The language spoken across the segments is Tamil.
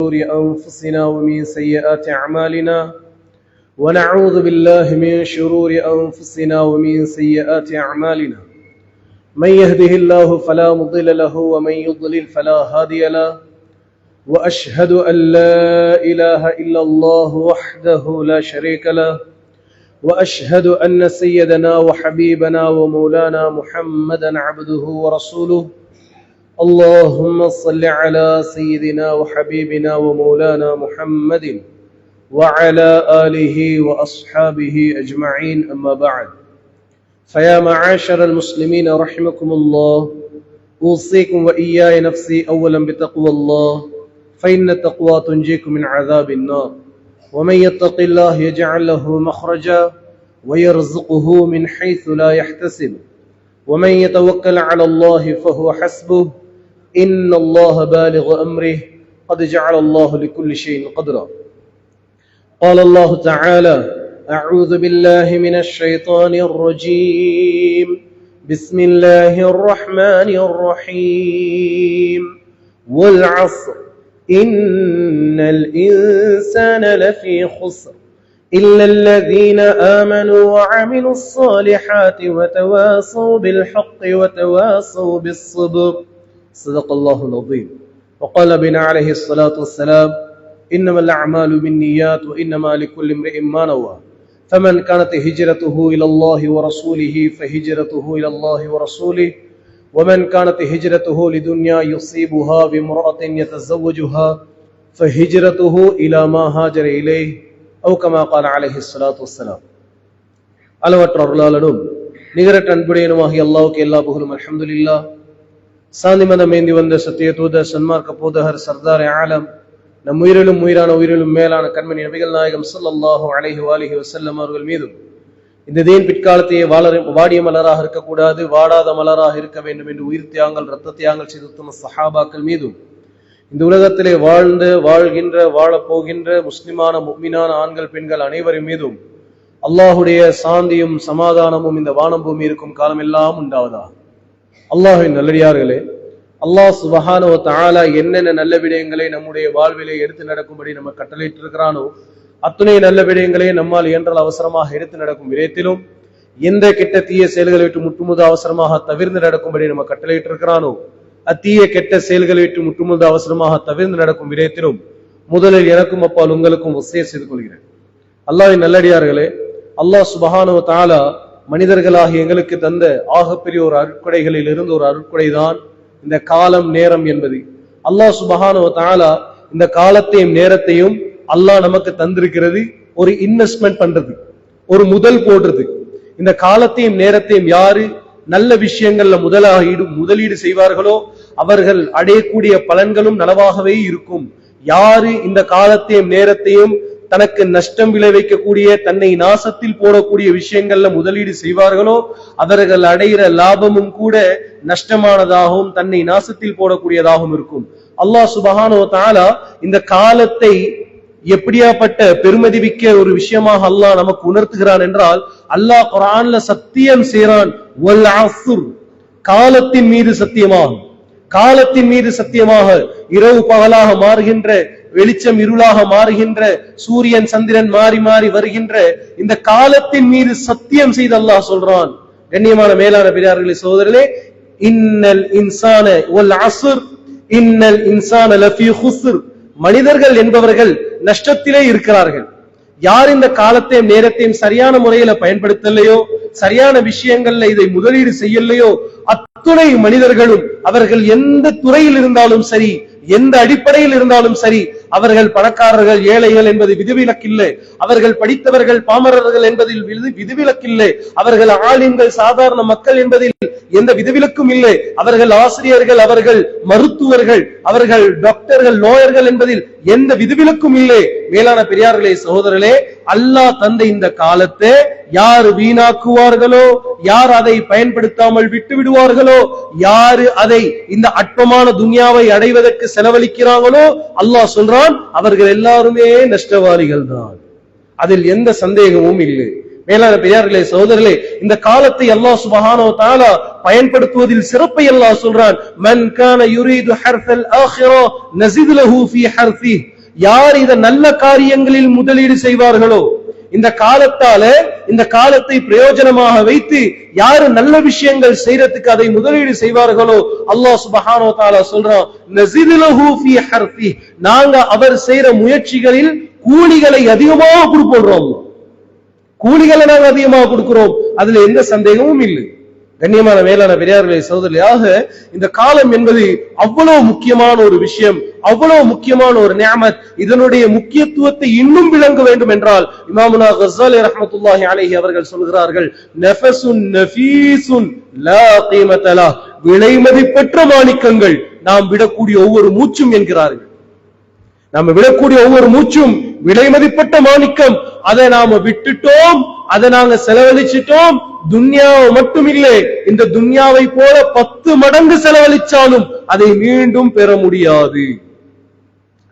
شرور أنفسنا ومن سيئات أعمالنا ونعوذ بالله من شرور أنفسنا ومن سيئات أعمالنا من يهده الله فلا مضل له ومن يضلل فلا هادي له وأشهد أن لا إله إلا الله وحده لا شريك له وأشهد أن سيدنا وحبيبنا ومولانا محمدا عبده ورسوله اللهم صل على سيدنا وحبيبنا ومولانا محمد وعلى آله وأصحابه أجمعين أما بعد فيا معاشر المسلمين رحمكم الله أوصيكم وإياي نفسي أولا بتقوى الله فإن التقوى تنجيكم من عذاب النار ومن يتق الله يجعل له مخرجا ويرزقه من حيث لا يحتسب ومن يتوكل على الله فهو حسبه إن الله بالغ أمره قد جعل الله لكل شيء قدرا قال الله تعالى أعوذ بالله من الشيطان الرجيم بسم الله الرحمن الرحيم والعصر إن الإنسان لفي خسر إلا الذين آمنوا وعملوا الصالحات وتواصوا بالحق وتواصوا بالصبر صدق الله العظيم وقال بنا عليه الصلاة والسلام إنما الأعمال بالنيات وإنما لكل امرئ ما نوى فمن كانت هجرته إلى الله ورسوله فهجرته إلى الله ورسوله ومن كانت هجرته لدنيا يصيبها بامرأة يتزوجها فهجرته إلى ما هاجر إليه أو كما قال عليه الصلاة والسلام அளவற்ற அருளாளனும் நிகரற்ற அன்புடையனுமாகிய அல்லாஹ்வுக்கு எல்லா புகழும் அல்ஹம்துலில்லாஹ். சாந்தி மதம் ஏந்தி வந்த சத்திய தூதர் சன்மார்க்க போதகர் சர்தார் ஆலம் நம் உயிரிலும் உயிரான உயிரிலும் மேலான கண்மணி நபிகள் நாயகம் ஸல்லல்லாஹு அலைஹி வஆலிஹி வஸல்லம் அவர்கள் மீதும் இந்த தீன் பிற்காலத்தையே வாடிய மலராக இருக்கக்கூடாது, வாடாத மலராக இருக்க வேண்டும் என்று உயிர் தியாகங்கள் இரத்த தியாகங்கள் செய்த உத்தம சஹாபாக்கள் மீதும் இந்த உலகத்திலே வாழ்கின்ற வாழப்போகின்ற முஸ்லிமான முஃமினான ஆண்கள் பெண்கள் அனைவரின் மீதும் அல்லாஹுடைய சாந்தியும் சமாதானமும் இந்த வானம் பூமி இருக்கும் காலம் எல்லாம் உண்டாவதா. அல்லாஹ்வின் நல்லடியார்களே, அல்லாஹ் சுப்ஹானஹு வ தஆலா என்னென்ன நல்ல விடயங்களை நம்முடைய வாழ்விலே எடுத்து நடக்கும்படி நம்ம கட்டளையிட்டு இருக்கிறானோ அத்துணை நல்ல விடயங்களை நம்மால் இயன்றால் அவசரமாக எடுத்து நடக்கும் விடயத்திலும் எந்த கெட்ட தீய செயல்களை விட்டு முற்றுமுழுது அவசரமாக தவிர்த்து நடக்கும்படி நம்ம கட்டளையிட்டு இருக்கிறானோ அத்தீய கெட்ட செயல்களை விட்டு முற்றுமுழுது அவசரமாக தவிர்த்து நடக்கும் விடயத்திலும் முதலில் எனக்கும் அப்பால் உங்களுக்கும் வசிய செய்து கொள்கிறேன். அல்லாஹ்வின் நல்லடியார்களே, அல்லாஹ் சுப்ஹானஹு வ தஆலா மனிதர்களாகிய எங்களுக்கு தந்த ஆகப்பெரிய ஒரு அருட்கொடைகளில் இருந்து ஒரு அருட்கொடைதான் இந்த காலம் நேரம் என்பது. அல்லாஹ் சுப்ஹானஹு வ தஆலா இந்த காலத்தையும் நேரத்தையும் அல்லாஹ் நமக்கு தந்திருக்கிறது ஒரு இன்வெஸ்ட்மெண்ட் பண்றது, ஒரு முதல் போடுறது. இந்த காலத்தையும் நேரத்தையும் யாரு நல்ல விஷயங்கள்ல முதலீடு செய்வார்களோ அவர்கள் அடையக்கூடிய பலன்களும் நலவாகவே இருக்கும். யாரு இந்த காலத்தையும் நேரத்தையும் தனக்கு நஷ்டம் விளைவிக்கக்கூடிய தன்னை நாசத்தில் போடக்கூடிய விஷயங்கள்ல முதலீடு செய்வார்களோ அவர்கள் அடைகிற லாபமும் கூட நஷ்டமானதாகவும் தன்னை நாசத்தில் போடக்கூடியதாகவும் இருக்கும். அல்லாஹ் சுப்ஹானஹு வ தஆலா இந்த காலத்தை எப்படியாப்பட்ட பெருமதிமிக்க ஒரு விஷயமாக அல்லாஹ் நமக்கு உணர்த்துகிறான் என்றால், அல்லாஹ் குர்ஆன்ல சத்தியம் செய்றான், வல் அஸ்ர், காலத்தின் மீது சத்தியமாக, காலத்தின் மீது சத்தியமாக. இரவு பகலாக மாறுகின்ற, வெளிச்சம் இருளாக மாறுகின்ற, சூரியன் சந்திரன் மாறி மாறி வருகின்ற இந்த காலத்தின் மீது சத்தியம் செய்து அல்லாஹ் சொல்றான். கண்ணியமான மேலான பெரியார்களே, சகோதரர்களே, இன்னல் இன்சான வல் அஸ்ர் இன்னல் இன்சான லஃபீ குஸ்ர், மனிதர்கள் என்பவர்கள் நஷ்டத்திலே இருக்கிறார்கள். யார் இந்த காலத்தையும் நேரத்தையும் சரியான முறையில பயன்படுத்தலையோ, சரியான விஷயங்கள்ல இதை முதலீடு செய்யலையோ அத்துணை மனிதர்களும் அவர்கள் எந்த துறையில் இருந்தாலும் சரி, எந்த அடிப்படையில் இருந்தாலும் சரி, அவர்கள் பணக்காரர்கள் ஏழைகள் என்பது விதிவிலக்கில்லை, அவர்கள் படித்தவர்கள் பாமரர்கள் என்பதில் விதிவிலக்கில்லை, அவர்கள் ஆலிம்கள் சாதாரண மக்கள் என்பதில் எந்த விதிவிலக்கும் இல்லை, அவர்கள் ஆசிரியர்கள், அவர்கள் மருத்துவர்கள், அவர்கள் டாக்டர்கள், லோயர்கள் என்பதில் எந்த விதிவிலக்கும் இல்லை. மேலான பெரியார்களே, சகோதரர்களே, அல்லாஹ் தந்த இந்த காலத்தை யார் வீணாக்குவார்களோ, யார் அதை பயன்படுத்தாமல் விட்டு விடுவார்களோ, யாரு அதை இந்த அற்பமான துன்யாவை அடைவதற்கு செலவழிக்கிறாங்களோ அல்லாஹ் சொல்றான் அவர்கள் எல்லாருமே நஷ்டவாளிகள் தான். அதில் எந்த சந்தேகமும் இல்லை. மேலான பெரியார்களே சகோதரர்களே, இந்த காலத்தை அல்லாஹ் சுப்ஹானஹு வ தஆலா பயன்படுத்துவதில் சிறப்பை அல்லாஹ் சொல்றான். மன் கான யுரீது ஹர்ஃபல் ஆখিরা நஸித் லஹு ஃபீ ஹர்ஃபி. யார் இந்த நல்ல காரியங்களில் முதலீடு செய்வார்களோ, இந்த காலத்தால இந்த காலத்தை பிரயோஜனமாக வைத்து யாரு நல்ல விஷயங்கள் செய்யறதுக்கு அதை முதலீடு செய்வார்களோ, அல்லாஹ் சுப்ஹானஹு வ தஆலா சொல்றான் நஸித் லஹு ஃபீ ஹர்ஃபி. நாங்க அவர் செய்யற முயற்சிகளில் கூலிகளை அதிகமாக கொடுப்போம். கூலிகளை நாங்க அதிகமாக கொடுக்கிறோம், அதுல எந்த சந்தேகமும் இல்லை. கண்ணியமான மேலான பெரியார்களே சகோதரர்களாக, இந்த காலம் என்பது அவ்வளவு முக்கியமான ஒரு விஷயம், அவ்வளவு முக்கியமான ஒரு நிஅமத். இதனுடைய முக்கியத்துவத்தை இன்னும் விளங்க வேண்டும் என்றால் இமாமுனா கஸ்ஸாலி ரஹ்மத்துல்லாஹி அலைஹி அவர்கள் சொல்கிறார்கள், நஃபஸுன் நஃபீஸுன் லா கீமத லஹ். விலை மதிப்பற்ற மாணிக்கங்கள் நாம் விடக்கூடிய ஒவ்வொரு மூச்சும் என்கிறார்கள். நாம விடக்கூடிய ஒவ்வொரு மூச்சும் விலை மதிப்பட்ட மாணிக்கம். அதை நாம விட்டுட்டோம், அதை நாங்க செலவழிச்சிட்டோம். துன்யாவை மட்டும் இல்லை, இந்த துன்யாவை போல 10 மடங்கு செலவழிச்சாலும் அதை மீண்டும் பெற முடியாது,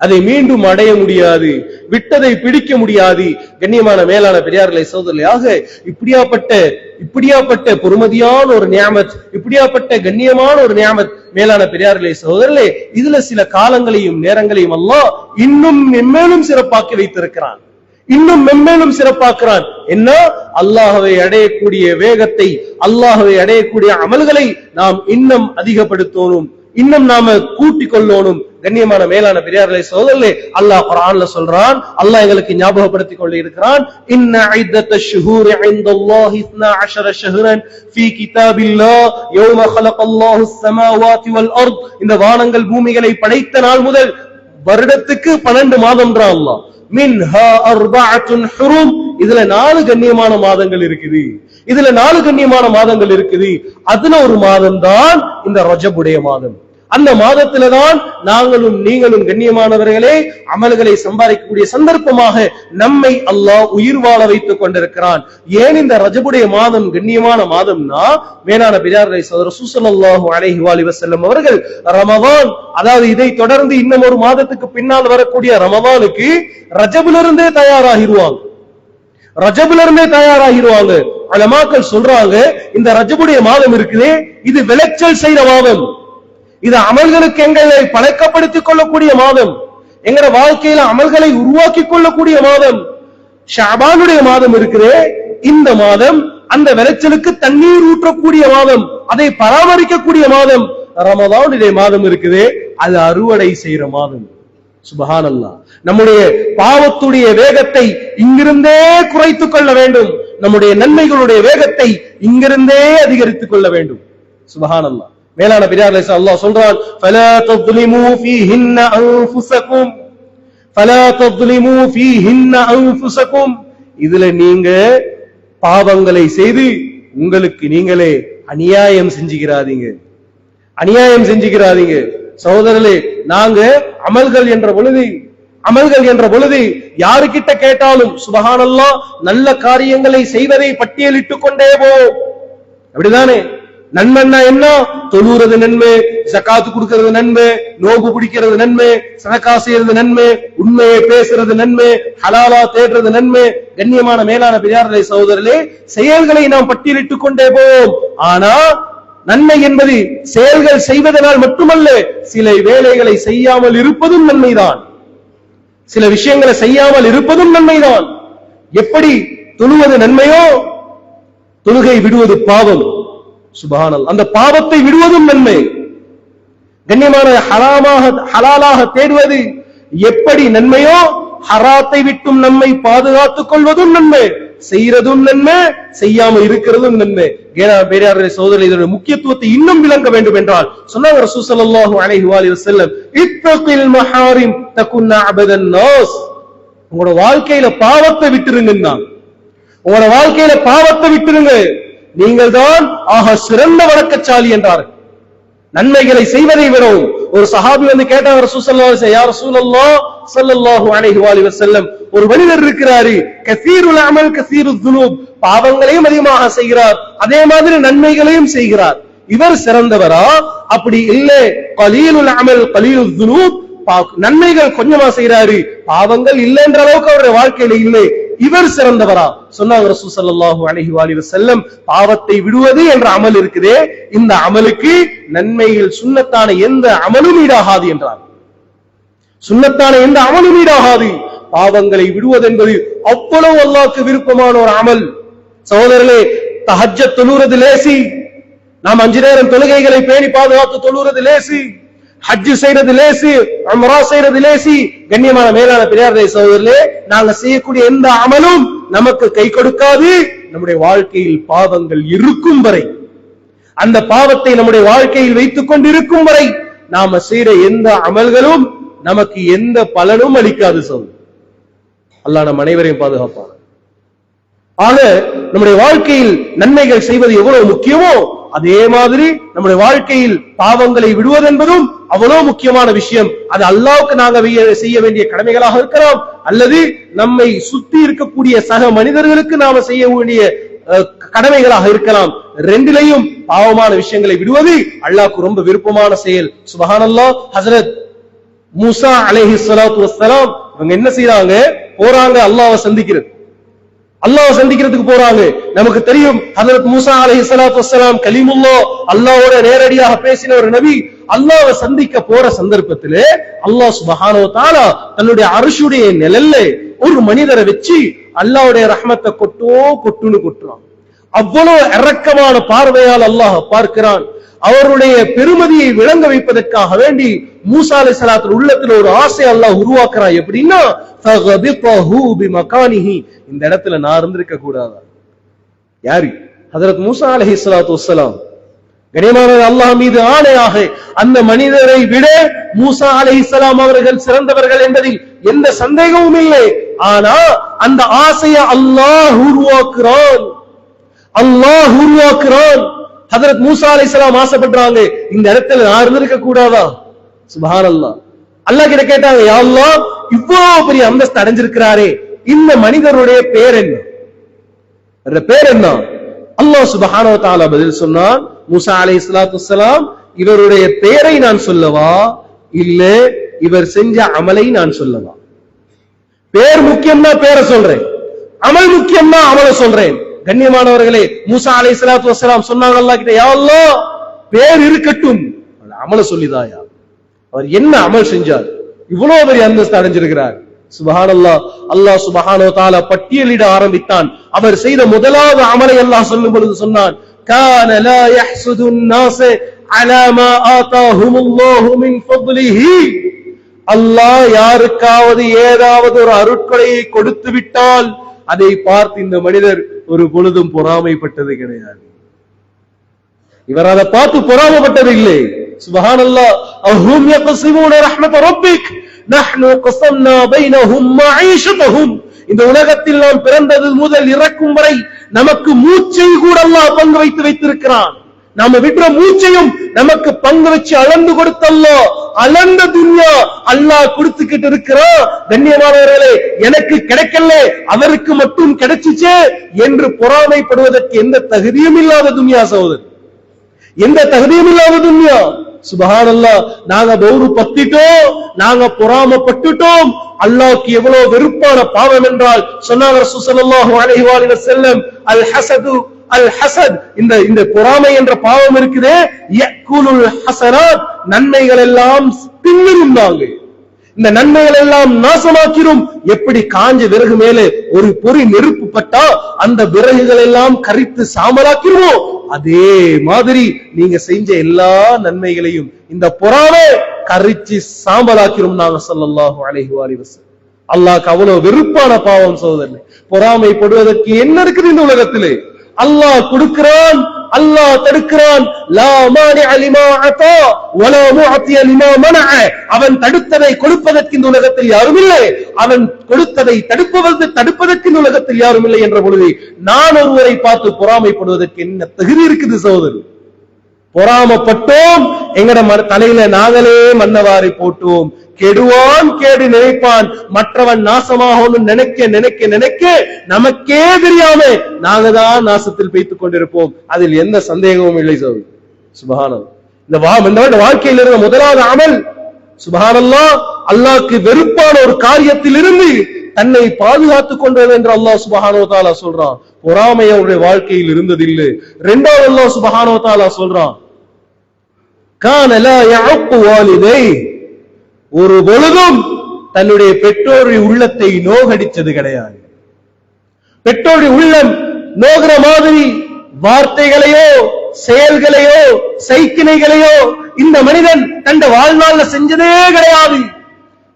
அதை மீண்டும் அடைய முடியாது, விட்டதை பிடிக்க முடியாது. கண்ணியமான மேலான பெரியார்களே சகோதரர்களாக, இப்படியாப்பட்ட பொறுமதியான ஒரு நியாமத், இப்படியாப்பட்ட கண்ணியமான ஒரு நியாமத் மேலான பெரியார்களே சகோதரர்களே, இதுல சில காலங்களையும் நேரங்களையும் அல்லாஹ் இன்னும் மென்மேலும் சிறப்பாக்கி வைத்திருக்கிறான், இன்னும் மென்மேலும் சிறப்பாக்குறான். என்ன? அல்லாஹ்வை அடையக்கூடிய வேகத்தை, அல்லாஹ்வை அடையக்கூடிய அமல்களை நாம் இன்னும் அதிகப்படுத்தணும், இன்னும் நாம கூட்டிக் கொள்ளணும். கண்ணியமான மேலான பெரியார்களே சகோதரர்களே, அல்லாஹ் குர்ஆன்ல சொல்றான், அல்லாஹ் எங்களுக்கு ஞாபகப்படுத்திக் கொண்டு இருக்கிறான், இன்ன ஐத்தஷ் ஷுஹூரி இன்தல்லாஹி 12 ஷஹ்ரன் ஃபீ கிதாபில்லாஹ் யௌம ഖலகல்லாஹுஸ் ஸமாவாதி வல் அர்த். இந்த வானங்கள் பூமிகளை படைத்த நாள் முதல் வருடத்துக்கு 12 மாதம்ன்றான் அல்லாஹ். மின்ஹா அர்பஅத்துன் ஹுரும். இதுல 4 கண்ணியமான மாதங்கள் இருக்குது, இதுல 4 கண்ணியமான மாதங்கள் இருக்குது. அதுல ஒரு மாதம் தான் இந்த ரஜபுடைய மாதம். அந்த மாதத்தில்தான் நாங்களும் நீங்களும் கண்ணியமானவர்களே அமல்களை சம்பாதிக்கக்கூடிய சந்தர்ப்பமாக நம்மை அல்லாஹ் உயிர் வாழ வைத்துக் கொண்டிருக்கிறான். ஏன் இந்த ரஜபுடைய மாதம் கண்ணியமான மாதம்னா, மேலான பெரியார்களே சகோதரர் ரசூல் ஸல்லல்லாஹு அலைஹி வஸல்லம் அவர்கள் ரமதான், அதாவது இதை தொடர்ந்து இன்னும் ஒரு மாதத்துக்கு பின்னால் வரக்கூடிய ரமதானுக்கு ரஜபிலிருந்தே தயாராகிடுவாங்க, ரஜபிலிருந்தே தயாராகிடுவாங்க. உலமாக்கள் சொல்றாங்க, இந்த ரஜபுடைய மாதம் இருக்குதே, இது விளைச்சல் செய்த மாதம், இது அமல்களுக்கு எங்களை பழக்கப்படுத்திக் கொள்ளக்கூடிய மாதம், எங்கட வாழ்க்கையில அமல்களை உருவாக்கி கொள்ளக்கூடிய மாதம். ஷஅபானுடைய மாதம் இருக்குதே, இந்த மாதம் அந்த விளைச்சலுக்கு தண்ணீர் ஊற்றக்கூடிய மாதம், அதை பராமரிக்கக்கூடிய மாதம். ரமதானுடைய மாதம் இருக்குதே, அது அறுவடை செய்யற மாதம். சுப்ஹானல்லாஹ். நம்முடைய பாவத்துடைய வேகத்தை இங்கிருந்தே குறைத்துக் கொள்ள வேண்டும், நம்முடைய நன்மைகளுடைய வேகத்தை இங்கிருந்தே அதிகரித்துக் கொள்ள வேண்டும். சுப்ஹானல்லாஹ். மேலான பெரியார்களே அல்லாஹ் சொல்றான், ஃபலா தظلموا فيهن انفسكم فلا تظلموا فيهن انفسكم. இதுல நீங்க பாவங்களை செய்து உங்களுக்கு நீங்களே அநியாயம் செஞ்சுக்கிறாதீங்க, அநியாயம் செஞ்சுக்கிறாதீங்க. சகோதரர்களே, நாங்க அமல்கள் என்ற பொழுது யாருக்கிட்ட கேட்டாலும் சுப்ஹானல்லாஹ் நல்ல காரியங்களை செய்வதை பட்டியலிட்டுக் கொண்டே போ. அப்படிதானே? நன்மைன்னா என்ன? தொழுகிறது நன்மை, ஜகாத் கொடுக்கிறது நன்மை, நோன்பு பிடிக்கிறது நன்மை, சதகா செய்யறது நன்மை, உண்மையை பேசுறது நன்மை, ஹலாலா தேடுறது நன்மை. கண்ணியமான மேலான பெரியார்களே சகோதரர்களே, செயல்களை நாம் பட்டியலிட்டுக் கொண்டே போவோம். ஆனா நன்மை என்பது செயல்கள் செய்வதனால் மட்டுமல்ல, சில வேலைகளை செய்யாமல் இருப்பதும் நன்மைதான், சில விஷயங்களை செய்யாமல் இருப்பதும் நன்மைதான். எப்படி தொழுவது நன்மையோ, தொழுகை விடுவது பாவம். சுப்ஹானல்லாஹ். அந்த பாவத்தை விடுவதும் நன்மை. கண்ணியமான ஹலாலாக தேடுவது எப்படி நன்மையோ, ஹராத்தை விட்டும் நம்மை பாதுகாத்துக் கொள்வதும் நன்மை, செய்யறதும் நன்மை, செய்யாம இருக்கிறதும் நன்மை. பெரியார்களே சகோதரர்களே, இதனுடைய முக்கியத்துவத்தை இன்னும் விளங்க வேண்டும் என்றால் சொன்னாங்க ரசூல் ஸல்லல்லாஹு அலைஹி வஸல்லம், இத்தகில் மஹாரிம் தகுன் அபதன் நாஸ். உங்களோட வாழ்க்கையில பாவத்தை விட்டுருங்க, உங்களோட வாழ்க்கையில பாவத்தை விட்டுருங்க, நீங்கள் தான் ஆக சிறந்த வணக்கச்சாலி என்றார். நன்மைகளை செய்வதை விடவும். ஒரு சஹாபி வந்து கேட்டாங்க ரசூல் ஸல்லல்லாஹு அலைஹி வஸல்லம், யா ரசூலல்லாஹ் ஸல்லல்லாஹு அலைஹி வஸல்லம், ஒரு மனிதர் இருக்கிறாரு, கஸீருல் அமல் கஸீருல் ذுனூப், பாவங்களையும் அதிகமாக செய்கிறார், அதே மாதிரி நன்மைகளையும் செய்கிறார், இவர் சிறந்தவரா? அப்படி இல்லை, கலீலுல் அமல் கலீலுல் ذுனூப், நன்மைகள் கொஞ்சமா செய்யறாரு, பாவங்கள் இல்லை என்ற அளவுக்கு அவருடைய வாழ்க்கையில இல்லை. இவர் சிறந்தவரா? சொன்னாங்க ரசூல் ஸல்லல்லாஹு அலைஹி வஸல்லம், பாவத்தை விடுவது என்ற அமல் இருக்குதே, இந்த அமலுக்கு நன்மைகள் சுன்னத்தான எந்த அமலும் ஈடாகாது என்றார். சுன்னத்தான எந்த அமலும் ஈடாகாது. பாவங்களை விடுவது என்பது அவ்வளவு அல்லாஹ்வுக்கு விருப்பமான ஒரு அமல். சகோதரர்களே, தஹஜ்ஜத் தொழுவது லேசி. நாம் 5 நேரம் தொழுகைகளை பேணி பாதுகாத்து தொழுவது லேசி. ஹஜ் செய்யறது லேசி, உம்ரா செய்யறது லேசி. கண்ணியமான மேலான பெரியார்களே, சகோதரர்களே, நாங்க செய்யக்கூடிய எந்த அமலும் நமக்கு கை கொடுக்காது நம்முடைய வாழ்க்கையில் பாவங்கள் இருக்கும் வரை. அந்த பாவத்தை நம்முடைய வாழ்க்கையில் வைத்துக் கொண்டிருக்கும் வரை நாம செய்யற எந்த அமல்களும் நமக்கு எந்த பலனும் அளிக்காது. சகோதரர், அல்லாஹ் நம் அனைவரையும் பாதுகாப்பான். ஆக நம்முடைய வாழ்க்கையில் நன்மைகள் செய்வது எவ்வளவு முக்கியமோ அதே மாதிரி நம்முடைய வாழ்க்கையில் பாவங்களை விடுவது என்பதும் அவ்வளவு முக்கியமான விஷயம். அது அல்லாஹ்வுக்கு நாங்க செய்ய வேண்டிய கடமைகளாக இருக்கலாம், அல்லது நம்மை சுத்தி இருக்கக்கூடிய சக மனிதர்களுக்கு நாம செய்ய வேண்டிய கடமைகளாக இருக்கலாம். ரெண்டிலையும் பாவமான விஷயங்களை விடுவது அல்லாஹ்வுக்கு ரொம்ப விருப்பமான செயல். சுப்ஹானல்லாஹ். ஹஜ்ரத் மூசா அலைஹிஸ்ஸலாத்து வஸ்ஸலாம் இவங்க என்ன செய்றாங்க? போறாங்க அல்லாஹ்வை சந்திக்கிறது. அல்லாஹ் சந்திக்கிறதுக்கு போறாங்க. நமக்கு தெரியும் ஹஜ்ரத் மூசா அலைஹிஸ்ஸலாத்து வஸ்ஸலாம் கலீமுல்லாஹ், அல்லாஹ்வோட நேரடியாக பேசின ஒரு நபி. அல்லாஹ்வை சந்திக்க போற சந்தர்ப்பத்திலே அல்லாஹ் சுப்ஹானஹு வ தஆலா தன்னுடைய அர்ஷுடைய நிழல்ல ஒரு மனிதரை வச்சு அல்லாஹ்வுடைய ரஹ்மத்தை கொட்டுன்னு கொட்டுறான். அவ்வளவு இரக்கமான பார்வையால் அல்லாஹ் பார்க்கிறான். அவருடைய பெருமதியை விளங்க வைப்பதற்காக வேண்டி மூசா அலைஹிஸ்ஸலாத்து உள்ளத்துல ஒரு ஆசை அல்லாஹ் உருவாக்குறான். எப்படின்னா, ஃபகபிதஹு பிமகானிஹி, இந்த இடத்துல நான் இருந்திருக்க கூடாதா? யாரு? ஹஜ்ரத் மூசா அலைஹிஸ்ஸலாத்து வஸ்ஸலாம். கனியமான அல்லாஹ் மீது ஆணையாக அந்த மனிதரை விட மூசா அலைஹிஸ்ஸலாம் அவர்கள் சிறந்தவர்கள் என்பதில் எந்த சந்தேகமும் இல்லை. ஆனா அந்த ஆசையை அல்லாஹ் உருவாக்குறான். அல்லாஹ் உருவாக்குறான். ஹஜ்ரத் மூசா அலைஹிஸ்ஸலாம் ஆசைப்படுறாங்க, இந்த இடத்துல நான் இருந்திருக்க கூடாதா? சுப்ஹானல்லாஹ். அல்லாஹ் கிட்ட கேட்டாங்க, யா அல்லாஹ், இவ்வளவு பெரிய அந்தஸ்து அடைஞ்சிருக்கிறாரே, இந்த மனிதருடைய பேர் என்ன? பேர் என்ன? அல்லாஹ் சுப்ஹானஹு வ தஆலா பதில் சொன்னான், மூசா அலைஹிஸ்ஸலாத்து வஸ்ஸலாம், இவருடைய பெயரை நான் சொல்லவா, இல்ல இவர் செஞ்ச அமலை நான் சொல்லவா? பேர் முக்கியம்னா பேரை சொல்றேன், அமல் முக்கியம்னா அமலை சொல்றேன். கண்ணியமானவர்களே, மூசா அலைஹிஸ்ஸலாத்து வஸ்ஸலாம் சொன்னாங்க அல்லாஹ் கிட்ட, யா அல்லாஹ், பேர் இருக்கட்டும், அமலை சொல்லிதாயா. அவர் என்ன அமல் செஞ்சார்? இவ்வளவு பெரிய அந்தஸ்து அடைஞ்சிருக்கிறார். சுப்ஹானல்லாஹ். அல்லாஹ் சுப்ஹானஹு வ தஆலா பட்டியலிட ஆரம்பித்தான். அவர் செய்த முதலாவது அமலை அல்லாஹ் சொல்லும் பொழுது சொன்னான், கான லா யஹ்சுதுன் நாஸ அலா மா ஆதாஹுமுல்லாஹு மின் ஃபضலிஹி. அல்லாஹ் யாருக்காவது ஏதாவது ஒரு அருட்கொடையை கொடுத்து விட்டால் அதை பார்த்து இந்த மனிதர் ஒரு பொழுதும் பொறாமைப்பட்டது கிடையாது. இவர் அதை பார்த்து பொறாமைப்பட்டது இல்லை. சுப்ஹானல்லாஹ். அஹும் யக்ஸிமூன ரஹ்மத ரப்பிக் நஹ்னு கஸம்னா பைனஹும் மஈஷதஹும். இந்த உலகத்தில் நாம் பிறந்தது முதல் இறக்கும் வரை நமக்கு மூச்சை கூட அல்லாஹ் பங்கு வைத்து வைத்திருக்கிறான். நாம விடுற மூச்சையும் நமக்கு பங்கு வச்சு அளந்து கொடுத்த அல்லாஹ், அளந்த துன்யா அல்லாஹ் கொடுத்துக்கிட்டு இருக்கிறான். கண்ணியமானவர்களே, எனக்கு கிடைக்கல, அவருக்கு மட்டும் கிடைச்சிச்சே என்று பொறாமைப்படுவதற்கு எந்த தகுதியும் இல்லாத துன்யா சகோதரர், எந்த தகுதியும் இல்லாத துன்யா. சுப்ஹானல்லாஹ். நாங்க பௌரு பத்திட்டோம், நாங்க பொறாமப்பட்டுட்டோம். அல்லாஹ்க்கு எவ்வளவு வெறுப்பான பாவம் என்றால், சொன்னாங்க ரசூல் ஸல்லல்லாஹு அலைஹி வஸல்லம், அல் ஹஸது அல் ஹஸத், இந்த பொறாமை என்ற பாவம் இருக்குதே, யக்குலுல் ஹஸனாத், நன்மைகள் எல்லாம் தின்னுருந்தாங்க, இந்த நன்மைகள் எல்லாம் நாசமாக்கிரும். எப்படி காஞ்ச விறகு மேலே ஒரு பொறி நெருப்பு பட்டா அந்த விறகுகள் எல்லாம் கரித்து சாம்பலாக்கிருமோ, அதே மாதிரி நீங்க செஞ்ச எல்லா நன்மைகளையும் இந்த பொறாமை கரிச்சு சாம்பலாக்கிரும். நாங்க ஸல்லல்லாஹு அலைஹி வஸல்லம். அல்லாஹ்க்கு அவ்வளவு வெறுப்பான பாவம் சகோதரனே. பொறாமைப்படுவதற்கு என்ன இருக்குது இந்த உலகத்திலே? அல்லாஹ் கொடுக்கிறான், அல்லாஹ் தடுக்கிறான். லா மானிஅ லிமா அத்தா வலா முஅத்திய லிமா மனஅ. அவன் தடுத்ததை கொடுப்பதற்கு இந்த உலகத்தில் யாரும் இல்லை, அவன் கொடுத்ததை தடுப்பதற்கு இந்த உலகத்தில் யாரும் இல்லை என்ற பொழுது நான் ஒருவரை பார்த்து பொறாமைப்படுவதற்கு என்ன தகுதி இருக்குது சகோதரர்? பொறாமப்பட்டோம், எங்கட தலையில நாங்களே மன்னவாரி போட்டோம். கெடுவான் கேடு நினைப்பான், மற்றவன் நாசமாக நினைக்க நினைக்க நினைக்க நமக்கே தெரியாம நாங்க தான் நாசத்தில் வைத்துக் கொண்டிருப்போம். அதில் எந்த சந்தேகமும் இல்லை சகோதரர். சுப்ஹானல்லாஹ். இந்த வாழ்க்கையில் இருந்த முதலாவது அமல், சுப்ஹானல்லாஹ், அல்லாஹ்க்கு வெறுப்பான ஒரு காரியத்தில் இருந்து தன்னை பாதுகாத்துக் கொண்டது என்று அல்லாஹ் சுப்ஹானஹு வ தஆலா சொல்றான். பொறாமை அவருடைய வாழ்க்கையில் இருந்ததில்லை. இரண்டாவது அல்லாஹ் சுப்ஹானஹு வ தஆலா சொல்றான், கான லா யஅக்கு வாலிதை, ஒரு பொழுதும் தன்னுடைய பெற்றோருடைய உள்ளத்தை நோகடிச்சது கிடையாது. பெற்றோருடைய உள்ளம் நோகிற மாதிரி வார்த்தைகளையோ செயல்களையோ சைக்கிணைகளையோ இந்த மனிதன் தன் வாழ்நாள்ல செஞ்சதே கிடையாது.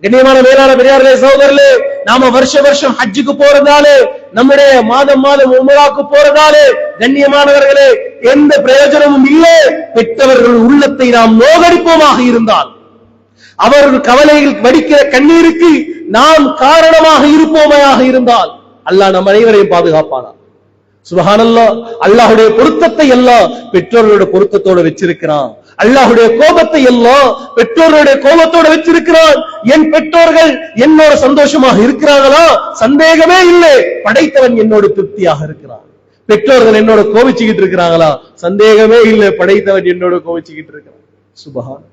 கண்ணியமான மேலான பெரியார்களே, சகோதரர்களே, நாம வருஷம் ஹஜ்ஜுக்கு போறதாலே, நம்முடைய மாதம் உம்ராக்கு போறதாலே, கண்ணியமானவர்களே, எந்த பிரயோஜனமும் இல்லை. பெற்றவர்கள் உள்ளத்தை நாம் நோகடிப்போமாக இருந்தால், அவர்கள் கவலையில் வடிக்கிற கண்ணீருக்கு நாம் காரணமாக இருப்போமையாக இருந்தால், அல்லாஹ் நம் அனைவரையும் பாதுகாப்பானா. சுப்ஹானல்லாஹ். அல்லாஹ்வுடைய பொருத்தத்தை எல்லாம் பெற்றோர்களுடைய பொருத்தத்தோட வச்சிருக்கிறான். அல்லாஹ்வுடைய கோபத்தை எல்லாம் பெற்றோர்களுடைய கோபத்தோட வச்சிருக்கிறான். என் பெற்றோர்கள் என்னோட சந்தோஷமாக இருக்கிறார்களா? சந்தேகமே இல்லை, படைத்தவன் என்னோட திருப்தியாக இருக்கிறான். பெற்றோர்கள் என்னோட கோபிச்சுக்கிட்டு இருக்கிறாங்களா? சந்தேகமே இல்லை, படைத்தவன் என்னோட கோபிச்சுக்கிட்டு இருக்கிறான். சுப்ஹான்.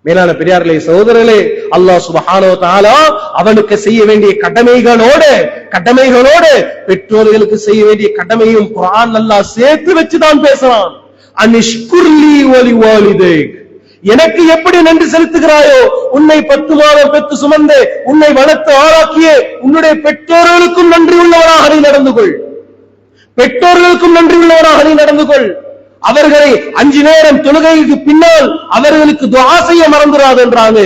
மேலான பெரியார்களே, சகோதரர்களே, அல்லாஹ் சுப்ஹானஹு வ தஆலா அவனுக்கு செய்ய வேண்டிய கடமைகளோடு பெற்றோர்களுக்கு செய்ய வேண்டிய கடமையும் குர்ஆன் அல்லாஹ் சேர்த்து வச்சுதான் பேசுறான். அன்ஷ்குர்லி வலி வாலிதைக், எனக்கு எப்படி நன்றி செலுத்துகிறாயோ, உன்னை 10 மாதம் பெற்று சுமந்து உன்னை வளர்த்து ஆளாக்கிய உன்னுடைய பெற்றோர்களுக்கும் நன்றி உள்ளவனாக நீ நடந்து கொள். பெற்றோர்களுக்கும் நன்றி உள்ளவனாக நீ நடந்து கொள். அவர்களை 5 நேரம் தொழுகைக்கு பின்னால் அவர்களுக்கு துஆ செய்ய மறந்துடாது என்றாங்க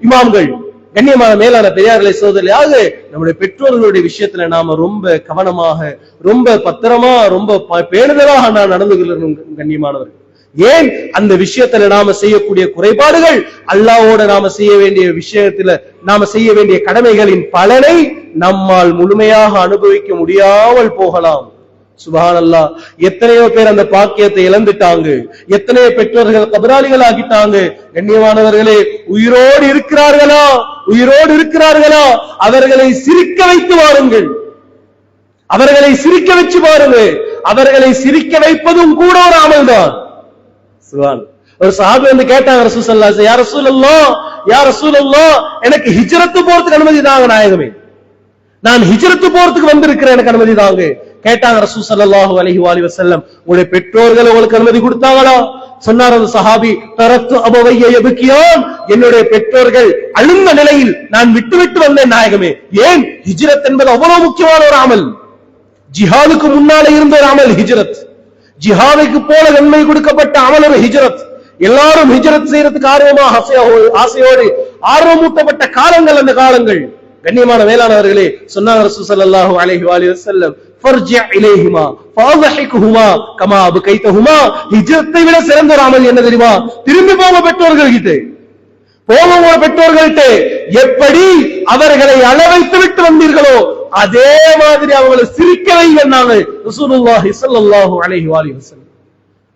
இமாம்கள். கண்ணியமான மேலான பெரியார்களே, சகோதரர்களே, நம்முடைய பெற்றோர்களுடைய விஷயத்துல நாம ரொம்ப கவனமாக, ரொம்ப பத்திரமா, ரொம்ப பேணுதலாக நான் நடந்து கொள்ளணும். கண்ணியமானவர்கள், ஏன் அந்த விஷயத்துல நாம செய்யக்கூடிய குறைபாடுகள் அல்லாஹ்வோட நாம செய்ய வேண்டிய விஷயத்துல நாம செய்ய வேண்டிய கடமைகளின் பலனை நம்மால் முழுமையாக அனுபவிக்க முடியாமல் போகலாம். சுப்ஹானல்லாஹ். எத்தனையோ பேர் அந்த பாக்கியத்தை இழந்துட்டாங்க. எத்தனையோ பெற்றோர்கள் கபராளிகள் ஆகிட்டாங்க. கண்ணியமானவர்களே, உயிரோடு இருக்கிறார்களா? அவர்களை சிரிக்க வைத்து வாருங்கள். அவர்களை சிரிக்க வச்சு பாருங்க. அவர்களை சிரிக்க வைப்பதும் கூட ஒரு அமல் தான். சுப்ஹான். ஒரு சஹாபி வந்து கேட்டாங்க ரசூலுல்லாஹ், யா ரசூலல்லாஹ், எனக்கு ஹிஜ்ரத் போறதுக்கு அனுமதி தாங்க நாயகமே, நான் ஹிஜ்ரத் போறதுக்கு வந்திருக்கிறேன், எனக்கு அனுமதி தாங்க. கேட்டாங்க ரசூல் ஸல்லல்லாஹு அலைஹி வஸல்லம், உங்களுடைய பெற்றோர்கள் உங்களுக்கு அனுமதி கொடுத்தாங்களா? சொன்னார் அந்த சஹாபி, தரத்து அபவைய யப்கியான், என்னுடைய பெற்றோர்கள் அழுந்த நிலையில் நான் விட்டு வந்தேன் நாயகமே. ஏன்? ஹிஜ்ரத் என்பது அவ்வளவு முக்கியமான ஒரு அமல். ஜிஹாதுக்கு முன்னாலே இருந்த ஒரு அமல் ஹிஜ்ரத். ஜிஹாதுக்கு போல நன்மை கொடுக்கப்பட்ட அமல் ஒரு ஹிஜ்ரத். எல்லாரும் ஹிஜ்ரத் செய்யறதுக்கு ஆர்வமாக ஆசையோடு ஆர்வமூட்டப்பட்ட காலங்கள் அந்த காலங்கள். கண்ணியமான மேலானவர்களே, சொன்னாங்க ரசூல் ஸல்லல்லாஹு அலைஹி வஸல்லம், ஃபர்ஜி இலைஹிமா ஃபஅضحكஹுமா கமா அபகைதஹுமா. ஹிஜ்ரத்தை விட சிறந்த ஒரு அமல் என்ன தெரியுமா? திரும்பி போங்க பெற்றோர்கள் கிட்ட, போங்க பெற்றோர்கள்ட்ட. எப்படி அவர்களை அளவைத்து விட்டு வந்தீர்களோ அதே மாதிரி அவங்களை சிரிக்க வைங்கன்னாங்க ரசூலுல்லாஹி ஸல்லல்லாஹு அலைஹி வஸல்லம்.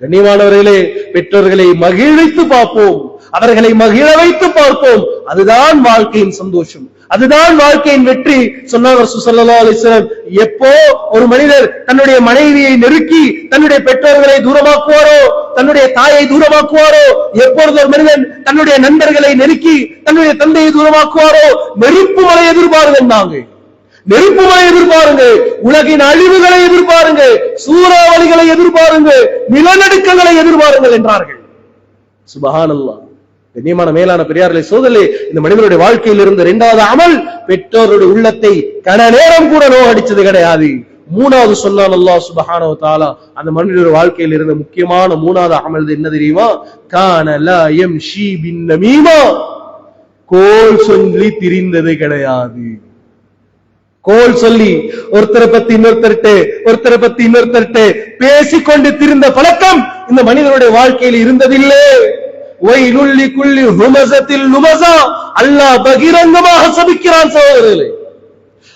கண்ணியமானவர்களே, பெற்றோர்களை மகிழ்வித்து பார்ப்போம், அவர்களை மகிழ வைத்து பார்ப்போம். அதுதான் வாழ்க்கையின் சந்தோஷம், அதுதான் வாழ்க்கையின் வெற்றி. சொன்னாங்க ரசூல் ஸல்லல்லாஹு அலைஹி வஸல்லம், எப்போ ஒரு மனிதர் தன்னுடைய மனைவியை நெருக்கி தன்னுடைய பெற்றோர்களை தூரமாக்குவாரோ, தன்னுடைய தாயை தூரமாக்குவாரோ, எப்பொழுது ஒரு மனிதன் தன்னுடைய நண்பர்களை நெருக்கி தன்னுடைய தந்தையை தூரமாக்குவாரோ, நெருப்பு மலை எதிர்பாருங்க, நெருப்பு மலை எதிர்பாருங்க, உலகின் அழிவுகளை எதிர்பாருங்க, சூறாவளிகளை எதிர்பாருங்க, நிலநடுக்கங்களை எதிர்பாருங்கள் என்றார்கள். சுப்ஹானல்லாஹ். கண்ணியமான மேலான பெரியார்களே, சோதரர்களே, இந்த மனிதனுடைய வாழ்க்கையில் இருந்த 2வது அமல் பெற்றோருடைய உள்ளத்தை கன நேரம் கூட நோகடிச்சது கிடையாது. 3வது சொன்னான் அல்லாஹ் சுப்ஹானஹு வ தஆலா, அந்த மனிதனுடைய வாழ்க்கையில் இருந்த முக்கியமான 3வது அமல் என்ன தெரியுமா? கான லா யம்ஷி பின் நமீமா, கோல் சொல்லி திரிந்தது கிடையாது. கோல் சொல்லி ஒருத்தரை பத்தி இன்னொருத்தர்கிட்ட பேசிக்கொண்டு திரிந்த பழக்கம் இந்த மனிதனுடைய வாழ்க்கையில் இருந்ததில்லை. வயலுல்லி குல்லி ஹுமஸத்தில் லுமஸா, அல்லாஹ் பகிரங்கமாக சபிக்கிறான். சகோதரர்களே,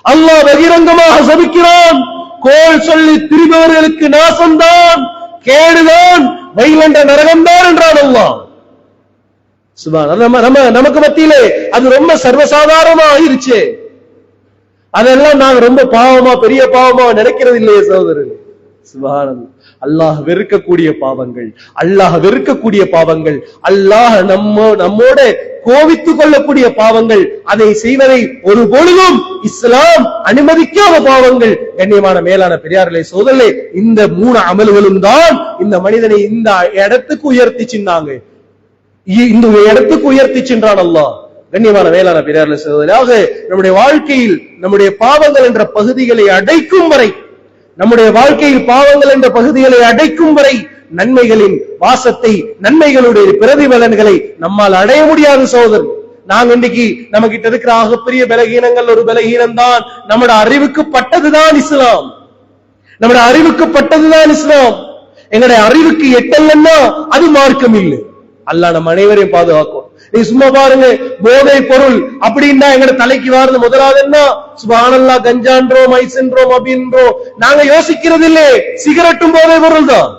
அல்லாஹ் பகிரங்கமாக சபிக்கிறான். கோல் சொல்லி திரிபவர்களுக்கு நாசம்தான், கேடுதான், வைகுண்ட நரகம்தான் என்றான் அல்லாஹ். சுப்ஹானல்லாஹ். நமக்கு மத்தியிலே அது ரொம்ப சர்வசாதாரணமா ஆயிருச்சு. அதெல்லாம் நாங்க ரொம்ப பாவமா, பெரிய பாவமா நினைக்கிறது இல்லையே சகோதரர்களே. சுப்ஹானல்லாஹ். அல்லாஹ் வெறுக்கக்கூடிய பாவங்கள், அல்லாஹ் வெறுக்கக்கூடிய பாவங்கள், அல்லாஹ் நம்மோட கோவித்துக் கொள்ளக்கூடிய பாவங்கள், அதை செய்வதை ஒரு பொழுதும் இஸ்லாம் அனுமதிக்காத பாவங்கள். கண்ணியமான மேலான பெரியார்களே சோதரர்களே, இந்த 3 அமல்களும் தான் இந்த மனிதனை இந்த இடத்துக்கு உயர்த்தி சென்றாங்க, இந்த இடத்துக்கு உயர்த்தி சென்றான் அல்லாஹ். கண்ணியமான மேலான பெரியார்களே சோதரர்களே, நம்முடைய வாழ்க்கையில் நம்முடைய பாவங்கள் என்ற பகுதிகளை அடைக்கும் வரை, நம்முடைய வாழ்க்கையில் பாவங்கள் என்ற பகுதிகளை அடைக்கும் வரை நன்மைகளின் வாசத்தை, நன்மைகளுடைய பிரதிபலன்களை நம்மால் அடைய முடியாது சகோதரர். நாங்க இன்னைக்கு நம்ம கிட்ட இருக்கிற ஆகப்பெரிய பலகீனங்கள் ஒரு பலகீனம் தான், நம்முடைய அறிவுக்கு பட்டதுதான் இஸ்லாம். நம்முடைய அறிவுக்கு பட்டதுதான் இஸ்லாம். எங்களுடைய அறிவுக்கு எட்டல்லன்னா அது மார்க்கம் இல்லை. அல்லாஹ் நம்ம அனைவரையும் பாதுகாக்கும். நீ சும்மா பாருங்க, போதை பொருள் அப்படின்னா எங்க தலைக்கு வாருது முதலாவது என்ன? சுப்ஹானல்லாஹ், கஞ்சான்றோம், மைசென்றோம், அப்படின்றோம். நாங்க யோசிக்கிறது இல்லை, சிகரெட்டும் போதை பொருள் தான்.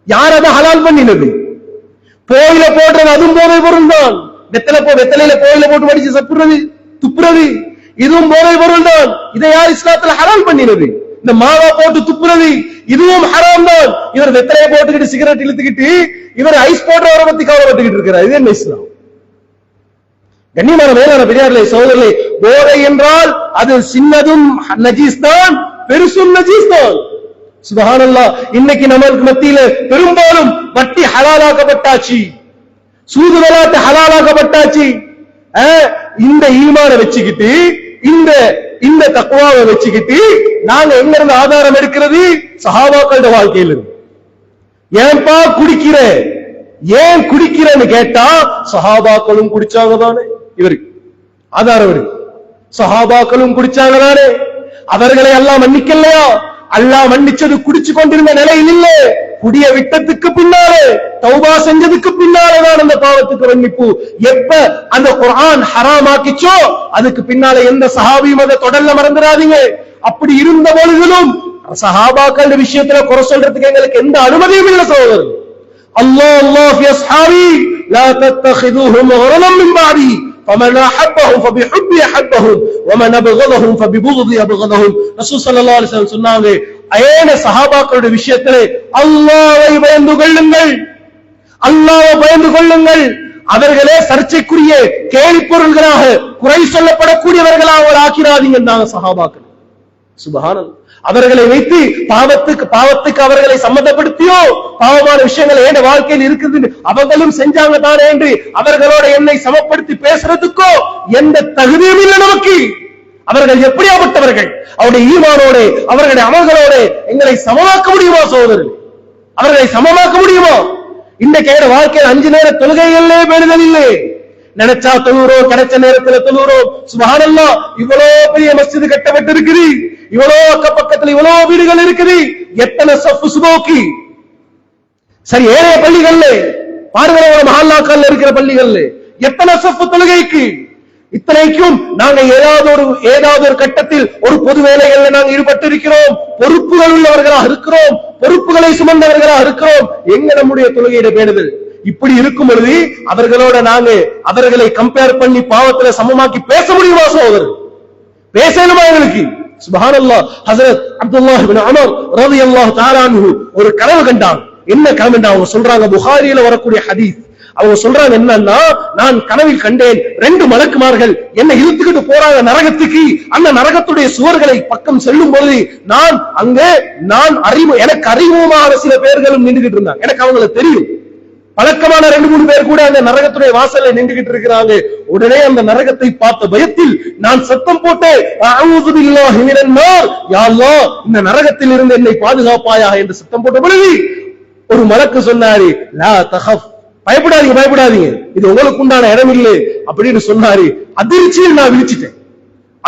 யார் அதை ஹலால் பண்ணினது? போயில போடுறது அதுவும் போதை பொருள் தான். வெத்தலையில போயில போட்டு வடிச்சு சப்புறது, துப்புறது, இதுவும் போதை பொருள் தான். இதை யார் இஸ்லாத்துல ஹலால் பண்ணினது? இந்த மாவா போட்டு துப்புறது இதுவும் ஹராம் தான். இவர் வெத்தலையை போட்டுக்கிட்டு சிகரெட் இழுத்துக்கிட்டு இவர் ஐஸ் போடுறவரை பத்தி கவலைப்பட்டுக்கிட்டு இருக்கிறார். இது என்ன இஸ்லாம்? கண்ணியமான மேலான பெரியார்களே சகோதரர்களே, போதை என்றால் அது சின்னதும் நஜீஸ் தான், பெருசும் நஜீஸ் தான். சுப்ஹானல்லாஹ், இன்னைக்கு நமக்கு மத்தியில பெரும்பாலும் வட்டி ஹலாலாக்கப்பட்டாச்சு, சூது விளையாட்டு ஹலாலாக்கப்பட்டாச்சு. இந்த ஈமானை வச்சுக்கிட்டு, இந்த தக்வாவை வச்சுக்கிட்டு நாங்க எங்க இருந்து ஆதாரம் எடுக்கிறது? சஹாபாக்களோட வாழ்க்கையில இருந்து. ஏன்பா குடிக்கிற, ஏன் குடிக்கிறேன்னு கேட்டா சஹாபாக்களும் குடிச்சாங்க தானே, இவருக்கு ஆதாரம் இருக்கு. சஹாபாக்களும் குடிச்சாங்க தானே, அவர்களை அல்லாஹ் மன்னிக்கலையா? அல்லாஹ் மன்னிச்சது குடிச்சு கொண்டிருந்த நிலையில் இல்ல, குடிய விட்டத்துக்கு பின்னாலே, தௌபா செஞ்சதுக்கு பின்னாலேதான் அந்த பாவத்துக்கு மன்னிப்பு. எப்ப அந்த குர்ஆன் ஹராம் ஆக்கிச்சோ அதுக்கு பின்னாலே எந்த சஹாபியும் அதை தொடர்ல மறந்துடாதீங்க. அப்படி இருந்த பொழுதிலும் சஹாபாக்கள் விஷயத்துல குறை சொல்றதுக்கு எங்களுக்கு எந்த அனுமதியும் இல்லை சகோதரர். அல்லாஹ் அல்லாஹ் ஃபி அஸ்ஹாபி லா தத்தகிதுஹும் குரலம் மின் பாதி فمن احبهم فبحبي احبهم ومن ابغضهم فببغضي ابغضهم. ரசூல் ஸல்லல்லாஹு அலைஹி வஸல்லம் சொன்னாங்க, ஏன சஹாபாக்களுடைய விஷயத்திலே அல்லாஹ்வை பயந்து கொள்ளுங்கள், அல்லாஹ்வை பயந்து கொள்ளுங்கள். அவர்களே சர்ச்சைக்குரிய கேலி பொருள்களாக, குறை சொல்லப்படக்கூடியவர்களாக ஆக்கிறாதீங்க சஹாபாக்கள். சுப்ஹானல்லாஹ், அவர்களை வைத்து பாவத்துக்கு அவர்களை சம்மந்தப்படுத்தியோ, பாவமான விஷயங்கள் என் வாழ்க்கையில் இருக்குது அவர்களும் செஞ்சாங்க தானே என்று அவர்களோட என்னை சமப்படுத்தி பேசுறதுக்கோ எந்த தகுதியும் இல்லை நமக்கு. அவர்கள் எப்படியாப்பட்டவர்கள்? அவருடைய ஈமானோட, அவர்களுடைய அமல்களோட எங்களை சமமாக்க முடியுமா சகோதரர்? அவர்களை சமமாக்க முடியுமா? இன்றைக்கு வாழ்க்கையில் 5 நேர தொழுகைகளே பேணுதல் இல்லை. நினைச்சா தொழுகிறோம், கிடைச்ச நேரத்துல தொழுகிறோம். சுப்ஹானல்லாஹ், இவ்வளவு பெரிய மஸ்ஜித் கட்டப்பட்டு இருக்குது, இவ்வளவு அக்கப்பக்கத்துல இவ்வளவு வீடுகள் இருக்குது, எத்தனை சஃப் சுபோக்கி. சரி, ஏழைய பள்ளிகள்ல பாருங்க, மஹல்லாக்கள்ல இருக்கிற பள்ளிகள்ல எத்தனை சஃப் தொழுகைக்கு. இத்தனைக்கும் நாங்க ஏதாவது ஒரு கட்டத்தில் ஒரு பொது வேலைகள்ல நாங்க ஈடுபட்டு இருக்கிறோம், பொறுப்புகள் உள்ளவர்களாக இருக்கிறோம், பொறுப்புகளை சுமந்தவர்களாக இருக்கிறோம். எங்க நம்முடைய தொழுகையிட பேணுதல்? இப்படி இருக்கும் பொழுது அவர்களோட நாங்க அவர்களை கம்பேர் பண்ணி பாவத்துல சமமாக்கி பேச முடியுமா சகோதரர்? பேசணுமா எங்களுக்கு? சுப்ஹானல்லாஹ், ஹஜ்ரத் அப்துல்லாஹ் இப்னு உமர் ரலியல்லாஹு தஆலா அன்ஹு ஒரு கனவு கண்டாங்க. என்ன கனவு? அவங்க சொல்றாங்க, புகாரியில வரக்கூடிய ஹதீஸ். அவங்க சொல்றாங்க என்னன்னா, நான் கனவில் கண்டேன் 2 மலக்குமார்கள் என்னை இழுத்துக்கிட்டு போறாங்க நரகத்துக்கு. அந்த நரகத்துடைய சுவர்களை பக்கம் செல்லும் பொழுது எனக்கு அறிமுகமான சில பேர்களும் நின்றுகிட்டு இருந்தாங்க. எனக்கு அவங்களை தெரியும், பழக்கமான 2-3 பேர் கூட அந்த நரகத்துடைய வாசல்ல நின்றுகிட்டு இருக்கிறாங்க. உடனே அந்த நரகத்தை பார்த்த பயத்தில் நான் சத்தம் போட்டு, அஊது பில்லாஹி மினன் நார், யா அல்லாஹ் இந்த நரகத்தில் இருந்து என்னை பாதுகாப்பாயாக என்று சத்தம் போட்ட பொழுது ஒரு மலக்கு சொன்னாரு, லா தஹஃப், பயப்படாதீங்க பயப்படாதீங்க, இது உங்களுக்கு உண்டான இடம் இல்லை அப்படின்னு சொன்னாரு. அதிர்ச்சியில் நான் விழிச்சிட்டேன்,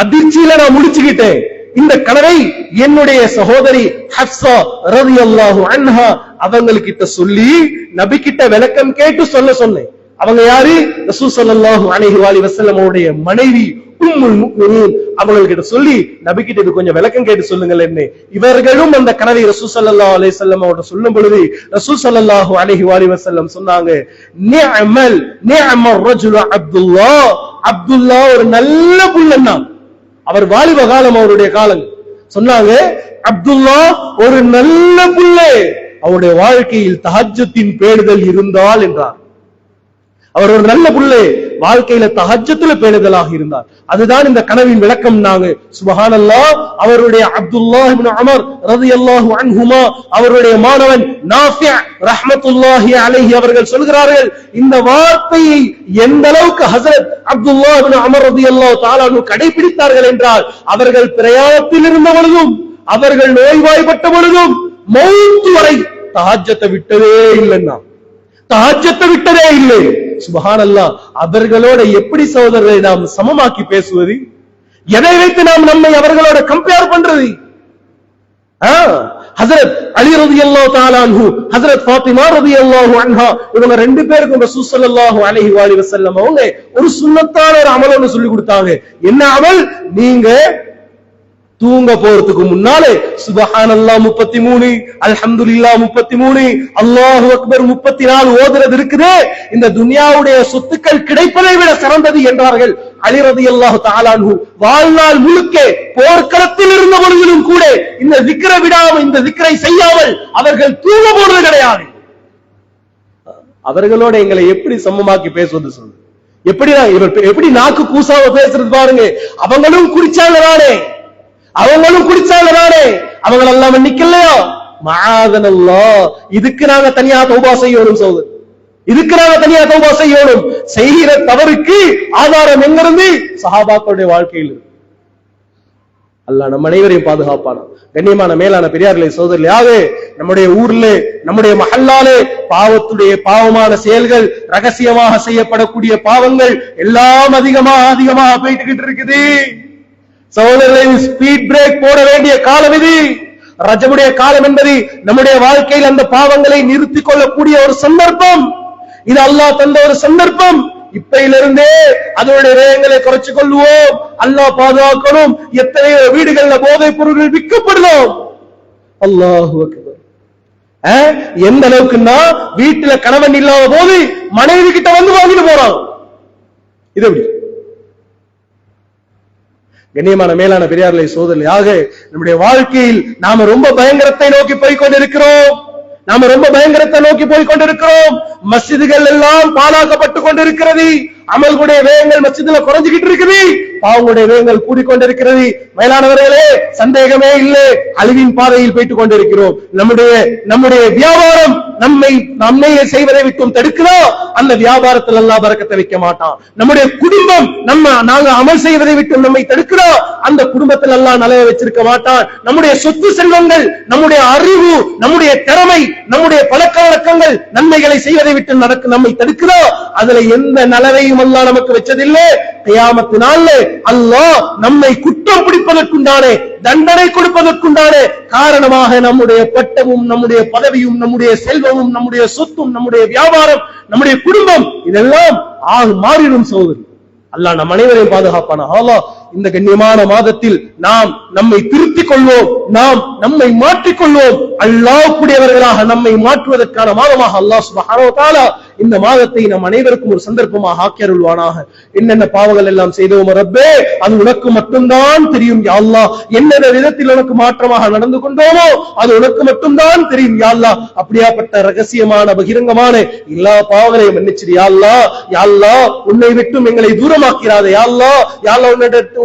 அதிர்ச்சியில நான் முடிச்சுக்கிட்டேன். இந்த கனவை என்னுடைய சகோதரி ஹப்ஸா ரலியல்லாஹு அன்ஹா அவங்ககிட்ட சொல்லி நபி கிட்ட விளக்கம் கேட்டு சொன்னேன். அவங்க யாரு? ரசூல் ஸல்லல்லாஹு அலைஹி வஸல்லம் அவருடைய மனைவி உம்முல் முஃமினீன். அவங்ககிட்ட சொல்லி நபி கிட்ட இது கொஞ்சம் விளக்கம் கேட்டு சொல்லுங்கள் என்ன. இவர்களும் அந்த கனவை ரசூல் ஸல்லல்லாஹு அலைஹி வஸல்லம் அவர்கிட்ட சொல்லும் பொழுது ரசூல் ஸல்லல்லாஹு அலைஹி வஸல்லம் சொன்னாங்க, நிஅமர் ரஜுலு அப்துல்லாஹ், அப்துல்லாஹ் ஒரு நல்ல புள்ளன்னா. அவர் வாலிப காலம், அவருடைய காலம். சொன்னாங்க, அப்துல்லா ஒரு நல்ல புள்ளை, அவருடைய வாழ்க்கையில் தஹஜ்ஜுத்தின் பேணுதல் இருந்தால் என்றார். அவர் ஒரு நல்ல புள்ளே, வாழ்க்கையில தஹஜ்ஜுத்துல பேணுதலாக இருந்தார். அதுதான் இந்த கனவின் விளக்கம். நாங்க சுப்ஹானல்லாஹ், அவருடைய அப்துல்லாஹ் இப்னு உமர் ரலியல்லாஹு அன்ஹுமா அவருடைய மாணவன் நாஃபி' ரஹ்மத்துல்லாஹி அலைஹி அவர்கள் சொல்கிறார்கள், இந்த வார்த்தையை எந்த அளவுக்கு ஹஜ்ரத் அப்துல்லாஹ் இப்னு உமர் ரலியல்லாஹு தஆலா அன்ஹு கடைபிடித்தார்கள் என்றால், அவர்கள் பிரயாணத்தில் இருந்த பொழுதும், அவர்கள் நோய்வாய்ப்பட்ட பொழுதும், மௌத் வரை தஹஜ்ஜத்தை விட்டதே இல்லைன்னா, தஹஜ்ஜத்தை விட்டதே இல்லை. சுப்ஹானல்லாஹ், அவர்களோட எப்படி சகோதரரை நாம் சமமாக்கி பேசுவது? எதை வைத்து நாம் நம்மை அவர்களோட கம்பேர் பண்றது? ஹஜ்ரத் அலி ரலியல்லாஹு தஆலா அன்ஹு, ஹஜ்ரத் ஃபாத்திமா ரலியல்லாஹு அன்ஹா, இவங்க ரெண்டு பேருக்கும் ரசூல் ஸல்லல்லாஹு அலைஹி வஸல்லம் அவங்க ஒரு சுன்னத்தான ஒரு அமல் ஒன்று சொல்லி கொடுத்தாங்க. என்ன அமல்? நீங்க தூங்க போறதுக்கு முன்னாலே சுப்ஹானல்லாஹ் 33, அல்ஹம்துலில்லாஹ் 33, அல்லாஹு அக்பர் 34 ஓதுறது இருக்குது, இந்த துன்யாவுடைய சொத்துக்கள் கிடைப்பதை விட சிறந்தது என்றார்கள் அலி ரலியல்லாஹு தஆலா அன்ஹு. வாழ்நாள் முழுக்க போர்க்களத்தில் இருந்த பொழுதிலும் கூட இந்த திக்ரை விடாமல், இந்த திக்ரை செய்யாமல் அவர்கள் தூங்க போறது கிடையாது. அவர்களோட எங்களை எப்படி சமமாக்கி பேசுவது சொல்லு? எப்படி நாக்கு கூசாம பேசுறது பாருங்க. அவங்களும் குடிச்சாங்கதானே, அவங்களும் குடிச்சாங்கதானே, அவங்கள எல்லாம் மன்னிக்கலையா? மஆதனல்லாஹ். இதுக்கு நாங்க தனியா தௌபா செய்யணும் சகோதரர், இதுக்கு நாங்க தனியா தௌபா செய்யணும். செய்கிற தவறுக்கு ஆதாரம் எங்கிருந்து? சஹாபாக்களுடைய வாழ்க்கையில். அல்லாஹ் நம் அனைவரையும் பாதுகாப்பான. கண்ணியமான மேலான பெரியார்களே சகோதரர்களே, நம்முடைய ஊர்ல, நம்முடைய மஹல்லாலே பாவமான செயல்கள், ரகசியமாக செய்யப்படக்கூடிய பாவங்கள் எல்லாம் அதிகமாக போயிட்டு இருக்குது. சகோதரர்களை, ஸ்பீட் பிரேக் போட வேண்டிய காலம் இது. ரஜபுடைய காலம் என்பது நம்முடைய வாழ்க்கையில் அந்த பாவங்களை நிறுத்திக் கொள்ளக்கூடிய ஒரு சந்தர்ப்பம். இது அல்லாஹ் தந்த ஒரு சந்தர்ப்பம். இப்பையிலிருந்தே அதனுடைய வேகங்களை குறைச்சு கொள்வோம். அல்லாஹ் பாதுகாக்கணும். எத்தனையோ வீடுகள்ல போதைப் பொருட்கள் விற்கப்படலாம். அல்லாஹு அக்பர். எந்த அளவுக்குன்னா, வீட்டுல கணவன் இல்லாத போது மனைவி கிட்ட வந்து வாங்கிட்டு போறான். இது எப்படி? கண்ணியமான மேலான பெரியார்களே சகோதரர்களே, நம்முடைய வாழ்க்கையில் நாம ரொம்ப பயங்கரத்தை நோக்கி போய்கொண்டிருக்கிறோம். மஸ்ஜிதுகள் எல்லாம் பாழாக்கப்பட்டு கொண்டிருக்கிறது. அமல்களுடைய வேகங்கள் மஸ்ஜிதுல குறைஞ்சிக்கிட்டு இருக்குது, பாவங்களுடைய வேகங்கள் கூடிக்கொண்டிருக்கிறது. மேலானவர்களே, சந்தேகமே இல்லை, அழிவின் பாதையில் போயிட்டு கொண்டிருக்கிறோம். நம்முடைய வியாபாரம் நம்மை செய்வதை விட்டும் தடுக்கிறோம். அந்த வியாபாரத்தில் அல்லாஹ் பரக்கத்தை வைக்க மாட்டான். நம்முடைய குடும்பம் நாங்க அமல் செய்வதை விட்டு நம்மை தடுக்கிறோம். அந்த குடும்பத்தில் அல்லாஹ் நலவை வச்சிருக்க மாட்டான். நம்முடைய சொத்து செல்வங்கள், நம்முடைய அறிவு, நம்முடைய திறமை, நம்முடைய பழக்க வழக்கங்கள் நன்மைகளை செய்வதை விட்டு நம்மை தடுக்கிறோம். அதுல எந்த நலவையும் அல்லாஹ் நமக்கு வச்சதில்லை. கியாமத்து நாள்ல அல்லாஹ் நம்மை குற்றம் பிடிப்பதற்குண்டானே, தண்டனை கொடுப்பதற்குண்டானே காரணமாக நம்முடைய பட்டமும், நம்முடைய பதவியும், நம்முடைய செல்வமும், நம்முடைய சொத்தும், நம்முடைய வியாபாரம், நம்முடைய குடும்பம் இதெல்லாம் மாறிடும் சகோதரி. அல்லாஹ் நம் அனைவரையும் பாதுகாப்பான. அல்லாஹ் இந்த கண்ணியமான மாதத்தில் நாம் நம்மை திருத்திக் கொள்வோம், நாம் நம்மை மாற்றிக்கொள்வோம். அல்லாஹ்வுடையவர்களாக நம்மை மாற்றுவதற்கான மாதமாக அல்லாஹ் சுப்ஹானஹு வ தஆலா இந்த மாதத்தை நம் அனைவருக்கும் ஒரு சந்தர்ப்பமாக ஆக்கி அருள்வானாக. என்னென்ன பாவங்கள் எல்லாம் செய்தோம் ரப்பே, அது உனக்கு மட்டும்தான் தெரியும் யா அல்லாஹ். என்னென்ன விதத்தில் உனக்கு மாற்றமாக நடந்து கொண்டோமோ அது உனக்கு மட்டும்தான் தெரியும் யா அல்லாஹ். அப்படியாப்பட்ட ரகசியமான பகிரங்கமான எல்லா பாவங்களையும் மன்னிச்சிரு யா அல்லாஹ். யா அல்லாஹ், உன்னை விட்டும் எங்களை தூரமாக்கிறாதே யா அல்லாஹ். யா அல்லாஹ்,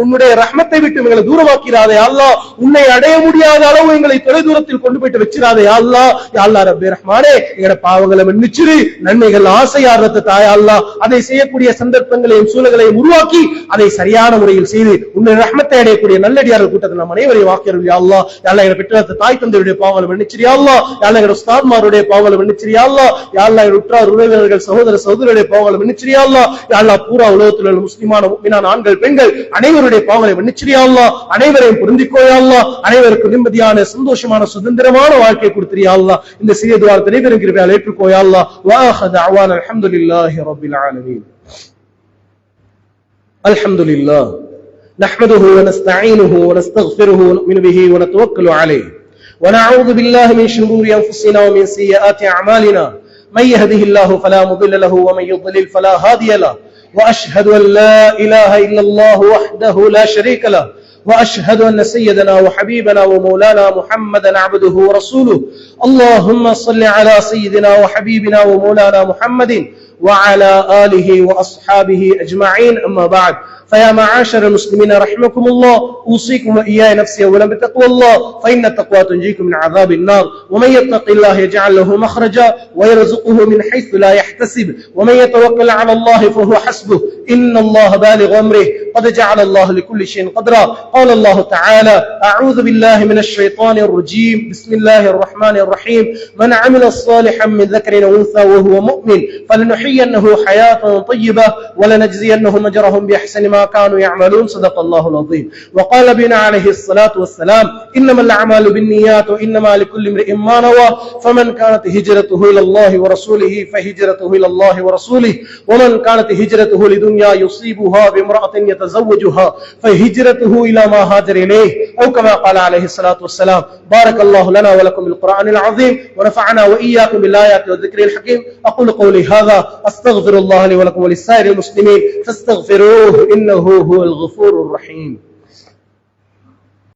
உன்னுடைய ரஹ்மத்தை விட்டு எங்களை தூரமாக்கிறாதே யா அல்லாஹ். உன்னை அடைய முடியாத அளவு எங்களை தொலை தூரத்தில் கொண்டு போயிட்டு வச்சிராதே யா அல்லாஹ். யா அல்லாஹ் ரப்பே ரஹ்மானே, எங்களோட பாவங்களை மன்னிச்சிரு. நன்மைகள் ஆசையார்த்த தாயா அல்லாஹ், அதை செய்யக்கூடிய சந்தர்ப்பங்களையும் சூழல்களையும் உருவாக்கி அதை சரியான முறையில் செய்து உன்னுடைய ரஹ்மத்தை அடையக்கூடிய நல்லடியார்கள் கூட்டத்தில் நாம் அனைவரையும் வாக்கியர்கள் யா அல்லாஹ். யா அல்லாஹ், எங்களை பெற்ற தாய் தந்தையுடைய பாவங்களை மன்னிச்சிரு யா அல்லாஹ். யா அல்லாஹ், எங்களுடைய உஸ்தாத்மாருடைய பாவங்களை மன்னிச்சிரு யா அல்லாஹ். யா அல்லாஹ், உற்றார் உறவினர்கள் சகோதர சகோதரியுடைய பாவங்களை மன்னிச்சிரு யா அல்லாஹ். யா அல்லாஹ், பூரா உலகத்தில் உள்ள முஸ்லிமான முஃமினான ஆண்கள் பெண்கள் அனைவருடைய பாவங்களை மன்னிச்சிரு யா அல்லாஹ். அனைவரையும் புரிந்துக்கோ யா அல்லாஹ். அனைவருக்கும் நிம்மதியான சந்தோஷமான சுதந்திரமான வாழ்க்கை கொடுத்திரு யா அல்லாஹ். இந்த சிறிய துஆவை நிறைவேறும் கிருபையால் ஏற்றுக்கோ யா அல்லாஹ். دعوانا الحمد لله رب العالمين. الحمد لله نحمده ونستعينه ونستغفره ونؤمن به ونتوكل عليه ونعوذ بالله من شرور انفسنا ومن سيئات اعمالنا من يهده الله فلا مضل له ومن يضلل فلا هادي له واشهد ان لا اله الا الله وحده لا شريك له وأشهد أن سيدنا وحبيبنا ومولانا محمدا عبده ورسوله. اللهم صل على سيدنا وحبيبنا ومولانا محمد وعلى آله وأصحابه أجمعين. أما بعد، فيا معاشر المسلمين رحمكم الله، أوصيكم وإياي نفسي أولا بتقوى الله، فإن التقوى تنجيكم من عذاب النار. ومن يتق الله يجعل له مخرجا ويرزقه من حيث لا يحتسب، ومن يتوكل على الله فهو حسبه، إن الله بالغ أمره، قد جعل الله لكل شيء قدرا. قال الله تعالى: أعوذ بالله من الشيطان الرجيم، بسم الله الرحمن الرحيم. من عمل صالحا من ذكر أو أنثى وهو مؤمن فلنحيينه حياة طيبة ولنجزينهم أجرهم بأحسن ما كانوا يعملون. صدق الله العظيم. وقال بنا عليه الصلاة والسلام: إنما الأعمال بالنيات وإنما لكل امرئ ما نوى، فمن كانت هجرته إلى الله ورسوله فهجرته إلى الله ورسوله، ومن كانت هجرته لدنيا يصيبها بامرأة يتزوجها فهجرته إلى ما هاجر إليه، أو كما قال عليه الصلاة والسلام. بارك الله لنا ولكم بالقرآن العظيم، ونفعنا وإياكم بالآيات والذكر الحكيم. أقول قولي هذا، أستغفر الله لي ولكم ولسائر المسلمين فاستغفروه إنه هو الغفور الرحيم.